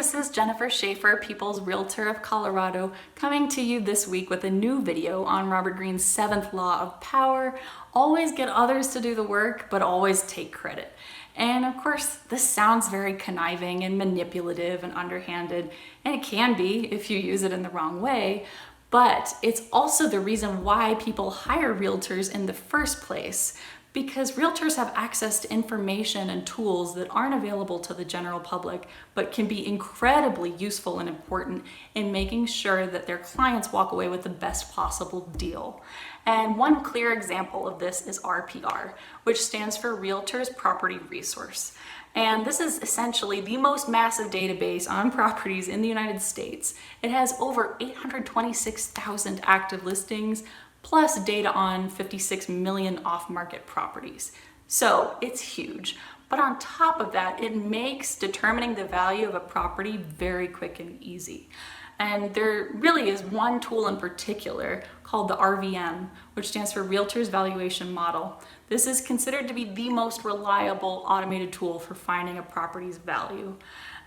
this is Jennifer Schaefer, People's Realtor of Colorado, coming to you this week with a new video on Robert Greene's 7th law of power. Always get others to do the work, but always take credit. And of course, this sounds very conniving and manipulative and underhanded, and it can be if you use it in the wrong way, but it's also the reason why people hire realtors in the first place. Because realtors have access to information and tools that aren't available to the general public, but can be incredibly useful and important in making sure that their clients walk away with the best possible deal. And one clear example of this is RPR, which stands for Realtors Property Resource. And this is essentially the most massive database on properties in the United States. It has over 826,000 active listings, plus data on 56 million off-market properties. So it's huge. But on top of that, it makes determining the value of a property very quick and easy. And there really is one tool in particular called the RVM, which stands for Realtors Valuation Model. This is considered to be the most reliable automated tool for finding a property's value.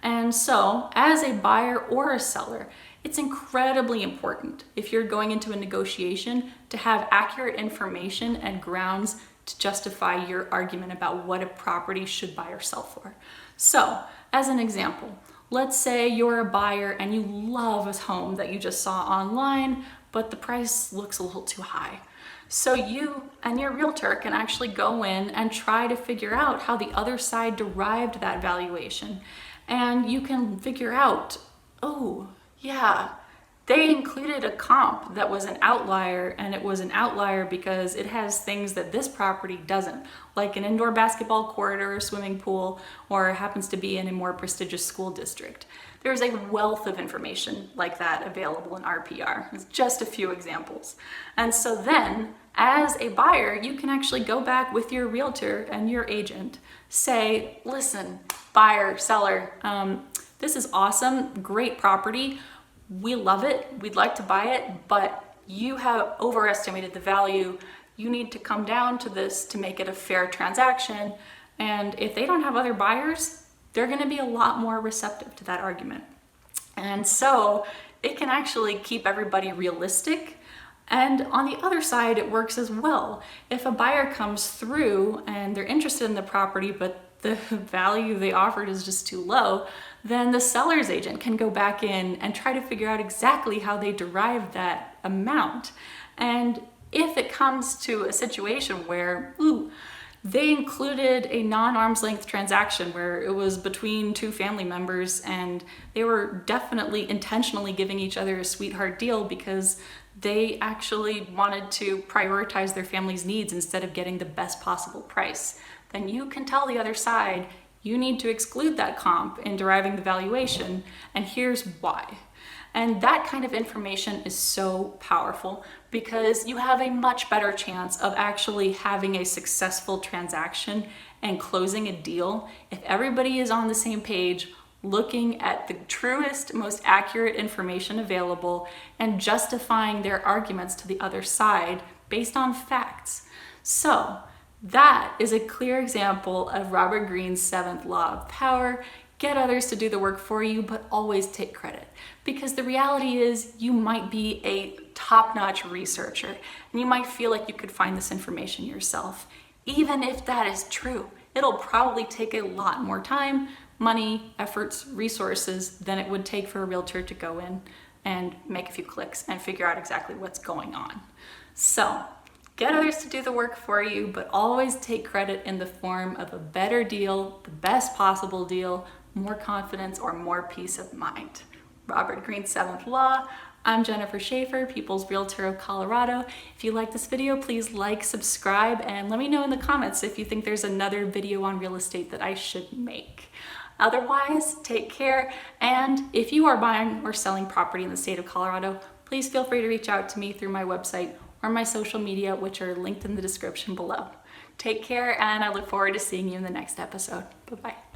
And so, as a buyer or a seller, it's incredibly important if you're going into a negotiation to have accurate information and grounds to justify your argument about what a property should buy or sell for. So, as an example, let's say you're a buyer and you love a home that you just saw online, but the price looks a little too high. So you and your realtor can actually go in and try to figure out how the other side derived that valuation. And you can figure out, oh, yeah, they included a comp that was an outlier, and it was an outlier because it has things that this property doesn't, like an indoor basketball court or a swimming pool, or happens to be in a more prestigious school district. There's a wealth of information like that available in RPR. It's just a few examples. And so then, as a buyer, you can actually go back with your realtor and your agent, say, listen, buyer, seller, this is awesome, great property. We love it, we'd like to buy it, but you have overestimated the value. You need to come down to this to make it a fair transaction. And if they don't have other buyers, they're gonna be a lot more receptive to that argument. And so it can actually keep everybody realistic. And on the other side, it works as well. If a buyer comes through and they're interested in the property, but the value they offered is just too low, then the seller's agent can go back in and try to figure out exactly how they derived that amount. And if it comes to a situation where, they included a non-arm's length transaction where it was between two family members and they were definitely intentionally giving each other a sweetheart deal because they actually wanted to prioritize their family's needs instead of getting the best possible price, then you can tell the other side, you need to exclude that comp in deriving the valuation, and here's why. And that kind of information is so powerful because you have a much better chance of actually having a successful transaction and closing a deal if everybody is on the same page, looking at the truest, most accurate information available and justifying their arguments to the other side based on facts. So that is a clear example of Robert Greene's 7th law of power. Get others to do the work for you, but always take credit. Because the reality is you might be a top-notch researcher and you might feel like you could find this information yourself. Even if that is true, it'll probably take a lot more time, money, efforts, resources than it would take for a realtor to go in and make a few clicks and figure out exactly what's going on. So, get others to do the work for you, but always take credit in the form of a better deal, the best possible deal, more confidence, or more peace of mind. Robert Greene's 7th law. I'm Jennifer Schaefer, People's Realtor of Colorado. If you like this video, please like, subscribe, and let me know in the comments if you think there's another video on real estate that I should make. Otherwise, take care, and if you are buying or selling property in the state of Colorado, please feel free to reach out to me through my website or my social media, which are linked in the description below. Take care, and I look forward to seeing you in the next episode. Bye-bye.